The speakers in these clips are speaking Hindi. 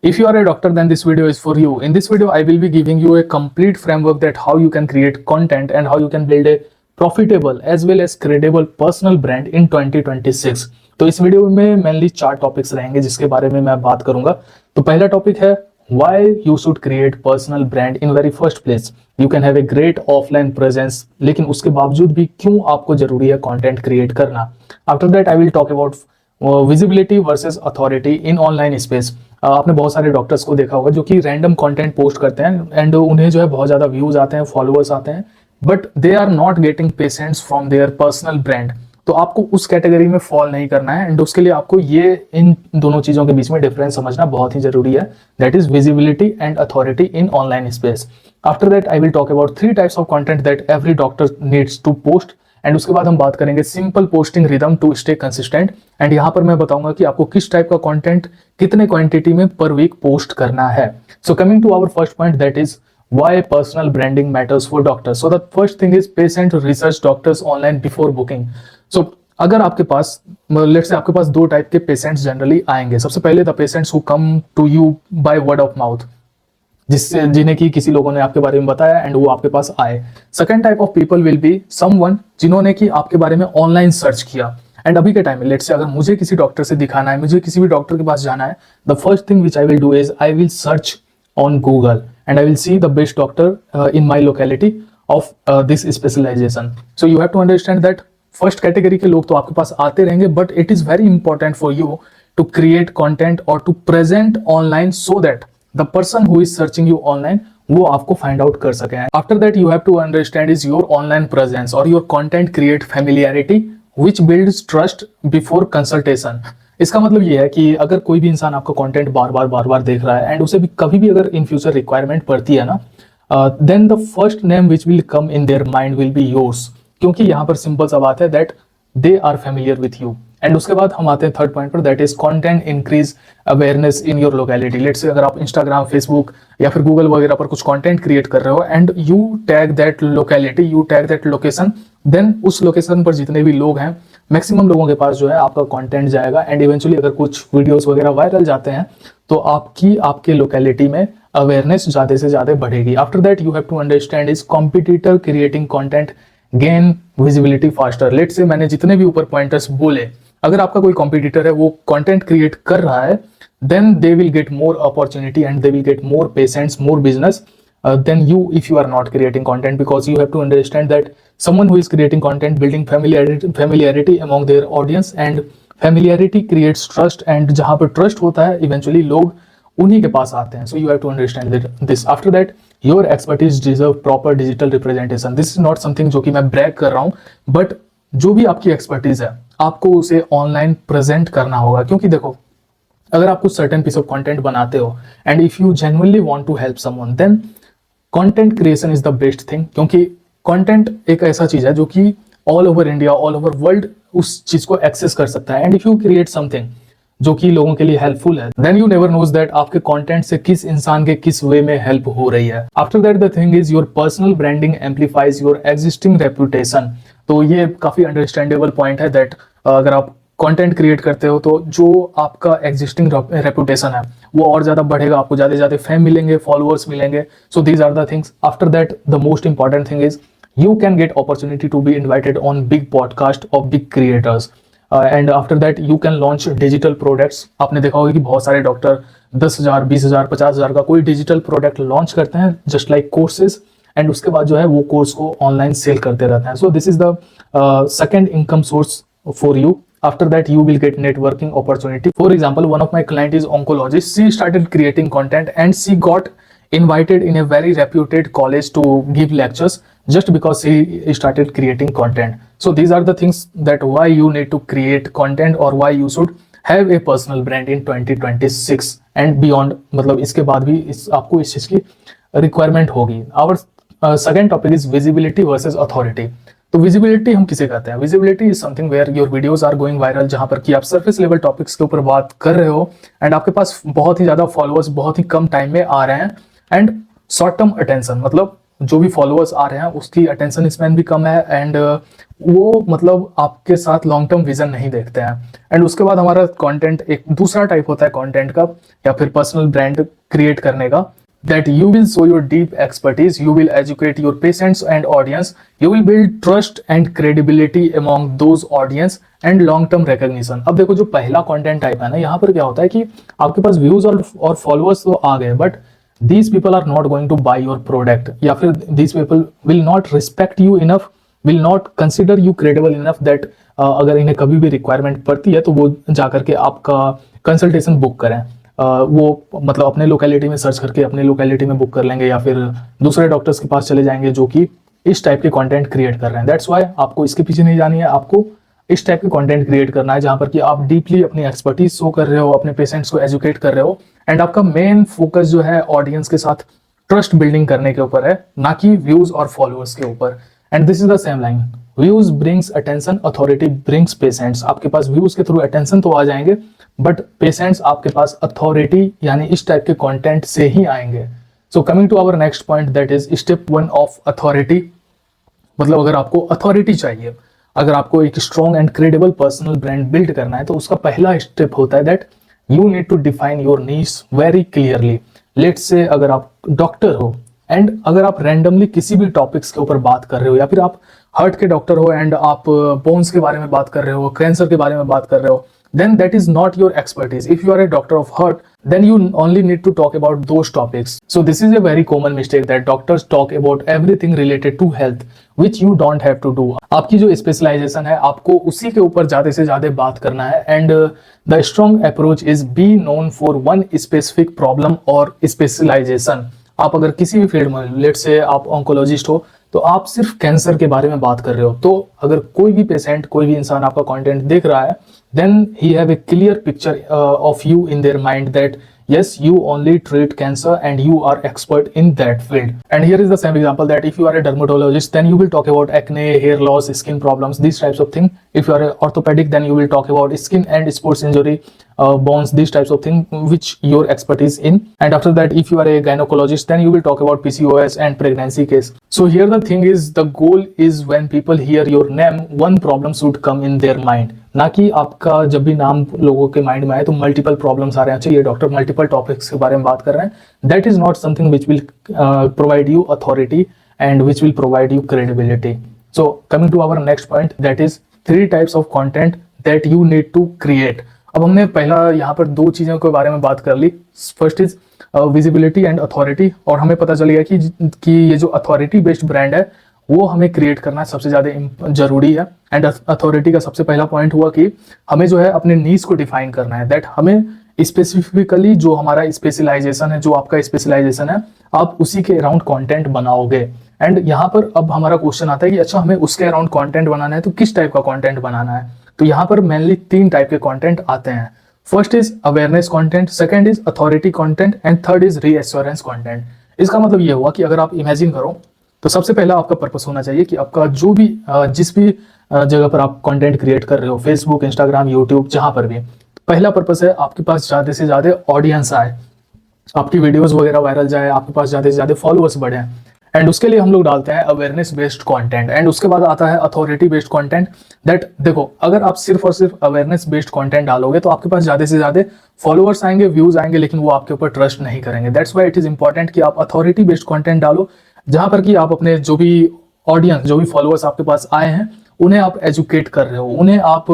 If you are a doctor, then this video is for you. In this video, I will be giving you a complete framework that how you can create content and how you can build a profitable as well as credible personal brand in 2026. तो इस वीडियो में मेनली 4 टॉपिक्स रहेंगे जिसके बारे में मैं बात करूंगा। तो पहला टॉपिक है why you should create personal brand in very first place. You can have a great offline presence, लेकिन उसके बावजूद भी क्यों आपको जरूरी है कंटेंट क्रिएट करना। After that I will talk about visibility versus authority in online space. आपने बहुत सारे डॉक्टर्स को देखा होगा जो कि रैंडम कंटेंट पोस्ट करते हैं एंड उन्हें जो है बहुत ज्यादा व्यूज आते हैं, फॉलोअर्स आते हैं, but they are not getting patients from their personal brand. तो आपको उस कैटेगरी में फॉल नहीं करना है एंड उसके लिए आपको ये इन दोनों चीजों के बीच में डिफरेंस समझना बहुत ही जरूरी है, that is visibility and authority in online space. After that I will talk about 3 types of content that every doctor needs to post and उसके बाद हम बात करेंगे simple posting rhythm to stay consistent and यहाँ पर मैं बताऊंगा कि आपको किस टाइप का कंटेंट कितने क्वांटिटी में पर वीक पोस्ट करना है। So coming to our first point, that is why personal branding matters for doctors. So the first thing is patient research doctors online before booking. So अगर आपके पास लेट्स से आपके पास 2 टाइप के पेशेंट्स जनरली आएंगे। सबसे पहले the patients who come to you by word of mouth, जिससे जिन्हें की किसी लोगों ने आपके बारे में बताया एंड वो आपके पास आए। Second type of people will be someone जिन्होंने की आपके बारे में ऑनलाइन सर्च किया एंड अभी के टाइम में लेट्स से अगर मुझे किसी डॉक्टर से दिखाना है, मुझे किसी भी डॉक्टर के पास जाना है, the first thing which I will do is I will search on Google and I will see the best doctor in my locality of this specialization. So you have to understand that first category के लोग तो आपके पास आते रहेंगे, but it is very important for you to create content or to present online so that the person who is searching you online वो आपको find out कर सके। After that you have to understand is your online presence or your content create familiarity which builds trust before consultation. इसका मतलब ये है कि अगर कोई भी इंसान आपका कंटेंट बार बार देख रहा है एंड उसे भी कभी भी अगर इन फ्यूचर रिक्वायरमेंट पड़ती है ना, then the first name which will come in their mind will be yours, क्योंकि यहाँ पर सिंपल सा बात है that they are familiar with you. And उसके बाद हम आते हैं थर्ड पॉइंट पर, that is content increase awareness in your locality. Let's say अगर आप इंस्टाग्राम, फेसबुक या फिर गूगल वगैरह पर कुछ कंटेंट क्रिएट कर रहे हो and you tag that locality, you tag that location, then उस लोकेशन पर जितने भी लोग हैं मैक्सिमम लोगों के पास जो है आपका कंटेंट जाएगा एंड इवेंचुअली अगर कुछ वीडियोस वगैरह वायरल जाते हैं तो आपके लोकेलिटी में अवेयरनेस ज्यादा से ज्यादा बढ़ेगी। After that you have to understand is competitor creating content gain visibility faster. Let say मैंने जितने भी ऊपर पॉइंटर्स बोले, अगर आपका कोई कॉम्पिटिटर है वो कंटेंट क्रिएट कर रहा है, then they will get more opportunity and they will get more patients, more business than you if you are not creating content, because you have to understand that someone who is creating content building familiarity among their audience and familiarity creates trust and जहाँ पर trust होता है eventually लोग उन्हीं के पास आते हैं। So you have to understand this. After that your expertise deserve proper digital representation. This is not something जो कि मैं brag कर रहा हूँ, but जो भी आपकी expertise है आपको उसे online present करना होगा। क्योंकि देखो अगर आप कुछ certain piece of content बनाते हो and if you genuinely want to help someone, then content creation is the best thing, क्योंकि कंटेंट एक ऐसा चीज है जो कि all over India, all over world उस चीज को एक्सेस कर सकता है। And if you create something जो कि लोगों के लिए हेल्पफुल है, then you never knows that आपके कंटेंट से किस इंसान के किस वे में हेल्प हो रही है। After that the thing is your personal branding amplifies your existing reputation. तो ये काफी अंडरस्टैंडेबल पॉइंट है दैट अगर आप कंटेंट क्रिएट करते हो तो जो आपका एग्जिस्टिंग रेपुटेशन है वो और ज्यादा बढ़ेगा, आपको ज्यादा ज्यादा फेम मिलेंगे, फॉलोअर्स मिलेंगे। So these are the things. After that the most important thing is you can get opportunity to be invited on big podcast of big creators and after that you can launch digital products. आपने देखा होगा कि बहुत सारे डॉक्टर 10,000, 20,000, 50,000 का कोई डिजिटल प्रोडक्ट लॉन्च करते हैं जस्ट लाइक कोर्सेज, एंड उसके बाद जो है वो कोर्स को ऑनलाइन सेल करते रहते हैं। So this is the second income source for you. After that you will get networking opportunity. For example, one of my client is oncologist. She started creating content and she got invited in a very reputed college to give lectures just because she started creating content. So these are the things that why you need to create content or why you should have a personal brand in 2026 and beyond. मतलब इसके बाद भी आपको इस चीज की रिक्वायरमेंट होगी। Our second topic is visibility versus authority. तो विजिबिलिटी हम किसे कहते हैं? Visibility is something where your videos are going viral, जहां पर कि आप सरफेस लेवल टॉपिक्स के ऊपर बात कर रहे हो एंड आपके पास बहुत ही ज्यादा फॉलोअर्स बहुत ही कम टाइम में आ रहे हैं एंड शॉर्ट टर्म अटेंशन, मतलब जो भी फॉलोअर्स आ रहे हैं उसकी अटेंशन स्पैन भी कम है, एंड वो मतलब आपके साथ लॉन्ग टर्म विजन नहीं देखते हैं। एंड उसके बाद हमारा कंटेंट एक दूसरा टाइप होता है कंटेंट का या फिर पर्सनल ब्रांड क्रिएट करने का, that you will show your deep expertise, you will educate your patients and audience, you will build trust and credibility among those audience and long term recognition। अब देखो जो पहला कंटेंट टाइप है ना, यहाँ पर क्या होता है कि आपके पास व्यूज और फॉलोअर्स तो आ गए, but these people are not going to buy your product, या फिर these people will not respect you enough, will not consider you credible enough that अगर इन्हें कभी भी रिक्वायरमेंट पड़ती है तो वो जाकर के आपका कंसल्टेशन बुक करें। वो मतलब अपने लोकेलिटी में सर्च करके अपने लोकेलिटी में बुक कर लेंगे या फिर दूसरे डॉक्टर्स के पास चले जाएंगे जो कि इस टाइप के कंटेंट क्रिएट कर रहे हैं। दैट्स वाई आपको इसके पीछे नहीं जानी है, आपको इस टाइप के कंटेंट क्रिएट करना है जहां पर कि आप डीपली अपनी एक्सपर्टीज शो कर रहे हो, अपने पेशेंट्स को एजुकेट कर रहे हो, एंड आपका मेन फोकस जो है ऑडियंस के साथ ट्रस्ट बिल्डिंग करने के ऊपर है, ना कि व्यूज और फॉलोअर्स के ऊपर। And this is the same line, views brings attention, authority brings patients. आपके पास व्यूज के थ्रू अटेंशन तो आ जाएंगे, बट पेशेंट्स आपके पास अथॉरिटी यानी इस टाइप के कंटेंट से ही आएंगे। So coming to our next point, that is step 1 of authority. मतलब अगर आपको अथॉरिटी चाहिए, अगर आपको एक strong and credible personal brand build करना है, तो उसका पहला स्टेप होता है that you need to define your niche very clearly. Let's say अगर आप डॉक्टर हो एंड अगर आप रैंडमली किसी भी टॉपिक्स के ऊपर बात कर रहे हो, या फिर आप हार्ट के डॉक्टर हो एंड आप बोन्स के बारे में बात कर रहे हो, कैंसर के बारे में बात कर रहे हो, then that is not your expertise. If you are a doctor of heart, then you only need to talk about those topics. So this is a very common mistake that doctors talk about everything related to health, which you don't have to do. आपकी जो स्पेशलाइजेशन है आपको उसी के ऊपर ज्यादा से ज्यादा बात करना है, and the strong approach is be known for one specific problem or specialization. आप अगर किसी भी फील्ड में, लेट से आप ऑन्कोलॉजिस्ट हो, तो आप सिर्फ कैंसर के बारे में बात कर रहे हो, तो अगर कोई भी पेशेंट, कोई भी इंसान आपका कंटेंट देख रहा है, then he have a clear picture of you in their mind that yes, you only treat cancer and you are expert in that field. And here is the same example that if you are a dermatologist, then you will talk about acne, hair loss, skin problems, these types of things. If you are a orthopedic, then you will talk about skin and sports injury, bones, these types of things which your expertise in. And after that, if you are a gynecologist, then you will talk about PCOS and pregnancy case. So here the thing is, the goal is when people hear your name, one problem should come in their mind. ना कि आपका जब भी नाम लोगों के माइंड में आए तो मल्टीपल प्रॉब्लम्स आ रहे हैं, अच्छा ये डॉक्टर मल्टीपल टॉपिक्स के बारे में बात कर रहे हैं। That is not something which will provide you authority and which will provide you credibility. So coming to our next point, that is 3 types of content that you need to create. अब हमने पहला यहाँ पर 2 चीजों के बारे में बात कर ली। First is visibility and authority, और हमें पता चल गया कि ये जो अथॉरिटी बेस्ड ब्रांड है वो हमें क्रिएट करना सबसे ज्यादा जरूरी है। एंड अथॉरिटी का सबसे पहला पॉइंट हुआ कि हमें जो है अपने नीश को डिफाइन करना है, दैट हमें स्पेसिफिकली जो हमारा स्पेशलाइजेशन है, जो आपका स्पेशलाइजेशन है, आप उसी के अराउंड कंटेंट बनाओगे। एंड यहाँ पर अब हमारा क्वेश्चन आता है कि अच्छा हमें उसके अराउंड कंटेंट बनाना है, तो किस टाइप का कंटेंट बनाना है? तो यहाँ पर मेनली 3 टाइप के कंटेंट आते हैं। First is awareness content, second is authority content, and third is reassurance content. इसका मतलब ये हुआ कि अगर आप इमेजिन करो, तो सबसे पहला आपका पर्पस होना चाहिए कि आपका जो भी जिस भी जगह पर आप कंटेंट क्रिएट कर रहे हो, फेसबुक, इंस्टाग्राम, यूट्यूब, जहां पर भी, पहला पर्पस है आपके पास ज्यादा से ज्यादा ऑडियंस आए, आपकी वीडियोस वगैरह वायरल जाए, आपके पास ज्यादा से ज्यादा फॉलोअर्स बढ़े। एंड उसके लिए हम लोग डालते हैं अवेयरनेस बेस्ड कंटेंट। एंड उसके बाद आता है अथॉरिटी बेस्ड कंटेंट। दैट देखो, अगर आप सिर्फ और सिर्फ अवेयरनेस बेस्ड कंटेंट डालोगे तो आपके पास ज्यादा से ज्यादा फॉलोअर्स आएंगे, व्यूज आएंगे, लेकिन वो आपके ऊपर ट्रस्ट नहीं करेंगे। That's why it is important कि आप अथॉरिटी बेस्ड कंटेंट डालो, जहां पर कि आप अपने जो भी ऑडियंस, जो भी फॉलोअर्स आपके पास आए हैं, उन्हें आप एजुकेट कर रहे हो, उन्हें आप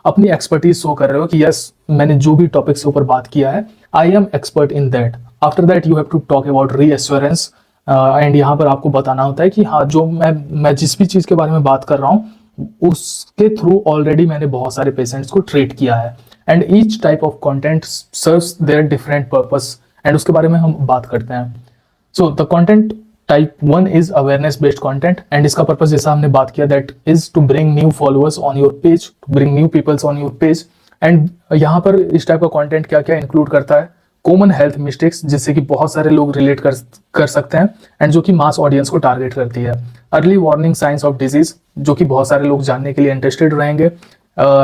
अपनी एक्सपर्टीज शो कर रहे हो कि यस, मैंने जो भी टॉपिक के ऊपर बात किया है, I am expert in that. After that you have to talk about reassurance, and यहाँ पर आपको बताना होता है कि हाँ, जो मैं जिस भी चीज के बारे में बात कर रहा हूँ उसके थ्रू ऑलरेडी मैंने बहुत सारे पेशेंट्स को ट्रीट किया है। And each type of content serves their different purpose, and उसके बारे में हम बात करते हैं। So the content type 1 is awareness based content, and इसका पर्पस जैसा हमने बात किया, that is to bring new followers on your page, to bring new peoples on your page. And यहाँ पर इस टाइप का कंटेंट क्या क्या इंक्लूड करता है? कॉमन हेल्थ मिस्टेक्स, जिससे कि बहुत सारे लोग रिलेट कर सकते हैं, एंड जो कि मास ऑडियंस को टारगेट करती है। Early warning science of disease, जो कि बहुत सारे लोग जानने के लिए इंटरेस्टेड रहेंगे।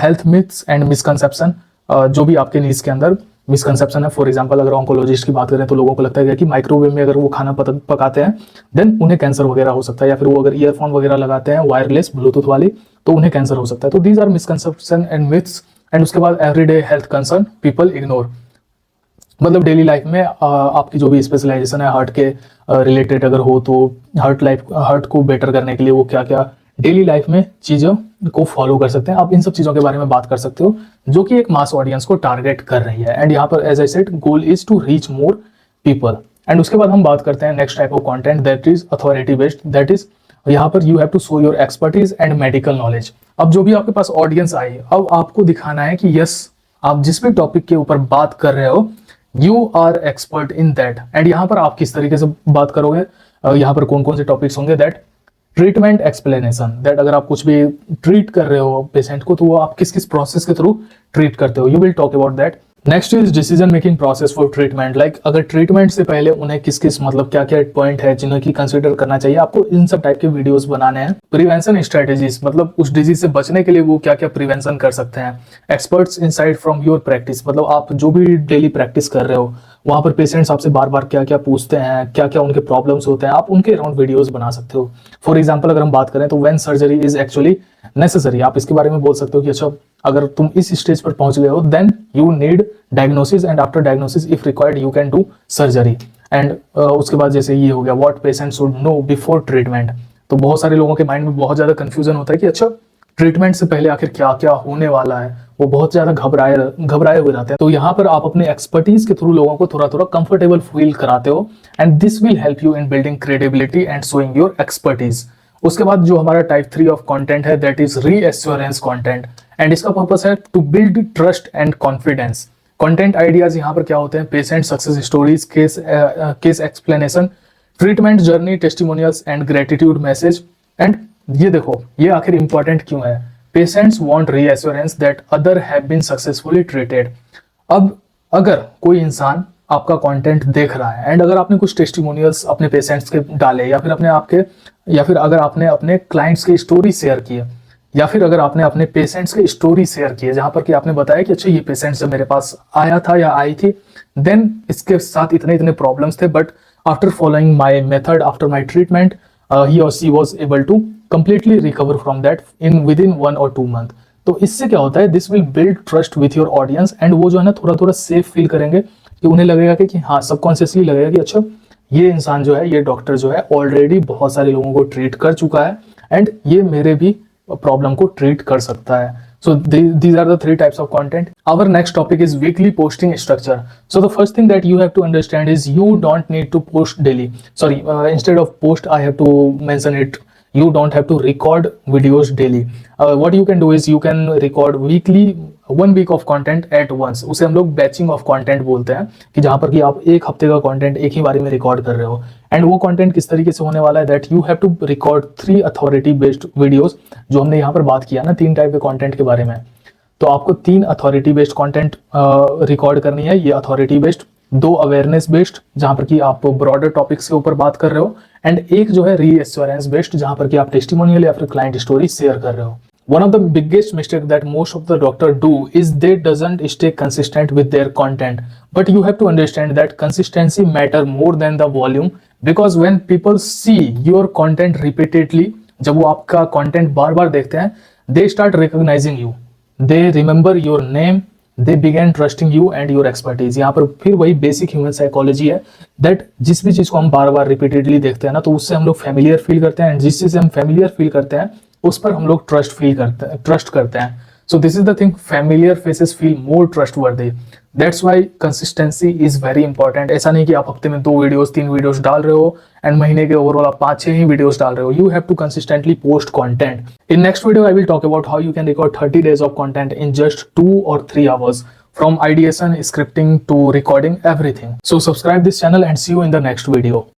हेल्थ मिथ्स एंड मिसकंसेप्शन, जो भी आपके नीज के अंदर मिसकंसेप्शन है। फॉर एग्जांपल अगर ऑन्कोलॉजिस्ट की बात करें तो लोगों को लगता है कि माइक्रोवेव में अगर वो खाना पकाते हैं देन उन्हें कैंसर वगैरह हो सकता है, या फिर वो अगर ईयरफोन वगैरह लगाते हैं वायरलेस ब्लूटूथ वाली तो उन्हें कैंसर हो सकता है। तो these are misconception and myths. And उसके बाद everyday health concern people ignore, मतलब डेली लाइफ में आपकी जो भी स्पेशलाइजेशन है हार्ट के रिलेटेड अगर हो तो हार्ट को बेटर करने के लिए वो क्या क्या डेली लाइफ में चीज़ों को फॉलो कर सकते हैं, आप इन सब चीज़ों के बारे में बात कर सकते हो जो कि एक मास ऑडियंस को टारगेट कर रही है। एंड यहाँ पर as I said goal is to reach more people. And उसके बाद हम बात करते हैं next type of content that is authority based, that is यहाँ पर you have to show your expertise and medical knowledge. अब जो भी आपके पास ऑडियंस आई, अब आपको दिखाना है कि यस आप जिस भी टॉपिक के ऊपर बात कर रहे हो you are expert in that. And यहाँ पर आप किस तरीके से बात करोगे, यहाँ पर कौन कौन से टॉपिक्स होंगे, दैट ट्रीटमेंट एक्सप्लेनेशन, दैट अगर आप कुछ भी ट्रीट कर रहे हो पेशेंट को तो वो आप किस किस प्रोसेस के थ्रू ट्रीट करते हो, you will talk about that. Next is decision making process for treatment, like अगर ट्रीटमेंट से पहले उन्हें किस किस मतलब क्या क्या पॉइंट है जिन्हें की कंसिडर करना चाहिए, आपको इन सब टाइप के वीडियोस बनाने हैं। प्रिवेंशन स्ट्रेटेजीज, मतलब उस डिजीज से बचने के लिए वो क्या क्या प्रिवेंशन कर सकते हैं। Experts insight from your practice, मतलब आप जो भी डेली प्रैक्टिस कर रहे हो वहां पर पेशेंट्स आपसे बार बार क्या क्या पूछते हैं, क्या क्या उनके प्रॉब्लम्स होते हैं, आप उनके अराउंड वीडियोस बना सकते हो। फॉर एग्जांपल अगर हम बात करें तो when surgery is actually necessary, आप इसके बारे में बोल सकते हो कि अच्छा अगर तुम इस स्टेज पर पहुंच गए हो then you need diagnosis and after diagnosis if required you can do surgery. And उसके बाद जैसे ये हो गया what patient should know before treatment, तो बहुत सारे लोगों के माइंड में बहुत ज्यादा कंफ्यूजन होता है कि अच्छा ट्रीटमेंट से पहले आखिर क्या क्या होने वाला है, वो बहुत ज्यादा घबराए हुए रहते हैं। तो यहाँ पर आप अपने एक्सपर्टीज के थ्रू लोगों को थोड़ा थोड़ा कंफर्टेबल फील कराते हो and this will help you in building credibility and showing your expertise. उसके बाद जो हमारा टाइप 3 ऑफ कंटेंट है that is reassurance content, and इसका पर्पस है to build trust and confidence. Content ideas यहाँ पर क्या होते हैं, patient success stories, case explanation, treatment journey, testimonials and gratitude message. And ये देखो ये आखिर इंपॉर्टेंट क्यों है, patients want reassurance that other have been successfully treated. अब अगर कोई इंसान आपका कंटेंट देख रहा है एंड अगर आपने कुछ टेस्टिमोनियल्स अपने पेशेंट्स के डाले या फिर अगर आपने अपने क्लाइंट्स की स्टोरी शेयर की है या फिर अगर आपने अपने पेशेंट्स की स्टोरी शेयर की है जहां पर कि आपने बताया कि अच्छा ये पेशेंट जब मेरे पास आया था या आई थी देन इसके साथ इतने इतने प्रॉब्लम्स थे but after following my method after my treatment ही और she was able to completely recover from that within 1 or 2 month। तो इससे क्या होता है, this will build trust with your audience and वो जो है ना थोड़ा थोड़ा सेफ फील करेंगे कि उन्हें लगेगा कि हाँ सबकॉन्शियसली लगेगा कि अच्छा ये इंसान जो है ये डॉक्टर जो है ऑलरेडी बहुत सारे लोगों को ट्रीट कर चुका है एंड ये मेरे भी प्रॉब्लम को ट्रीट कर सकता है। So these are the 3 types of content. Our next topic is weekly posting structure. So the first thing that you have to understand is you don't need to post daily. Sorry, instead of post, I have to mention it. You don't have to record videos daily. What you can do is you can record weekly 1 week of content at once. उसे हम लोग बैचिंग ऑफ कंटेंट बोलते हैं कि जहां पर कि आप एक हफ्ते का कंटेंट एक ही बारी में रिकॉर्ड कर रहे हो। एंड वो कंटेंट किस तरीके से होने वाला है, that you have to record 3 authority based videos, जो हमने यहाँ पर बात किया ना 3 टाइप के कंटेंट के बारे में। तो आपको 3 अथॉरिटी बेस्ड कंटेंट रिकॉर्ड करनी है, ये अथॉरिटी बेस्ड, 2 अवेयरनेस बेस्ड जहां पर कि आप ब्रॉडर टॉपिक्स के ऊपर बात कर रहे हो एंड एक जो है रीएश्योरेंस बेस्ड जहां पर कि आप टेस्टिमोनियल या फिर क्लाइंट स्टोरी शेयर कर रहे हो। One of the biggest mistake that most of the doctor do is they doesn't stay consistent with their content. But you have to understand that consistency matter more than the volume because when people see your content repeatedly, जब वो आपका content बार बार देखते हैं, they start recognizing you. They remember your name. They began trusting you and your expertise. यहाँ पर फिर वही basic human psychology है that जिस भी चीज को हम बार बार repeatedly देखते हैं ना तो उससे हम लोग familiar feel करते हैं, जिस चीज से हम familiar feel करते हैं उस पर हम लोग ट्रस्ट करते हैं। So this is the thing, familiar faces feel more trustworthy, that's why consistency is very important. ऐसा नहीं कि आप हफ्ते में 2 वीडियोस 3 वीडियोस डाल रहे हो एंड महीने के ओवरऑल आप 5-6 ही वीडियोस डाल रहे हो। You have to consistently post content. In next video I will talk about how you can record 30 days of content in just 2 or 3 hours from ideation, scripting to recording, everything. So subscribe this channel and see you in the next video.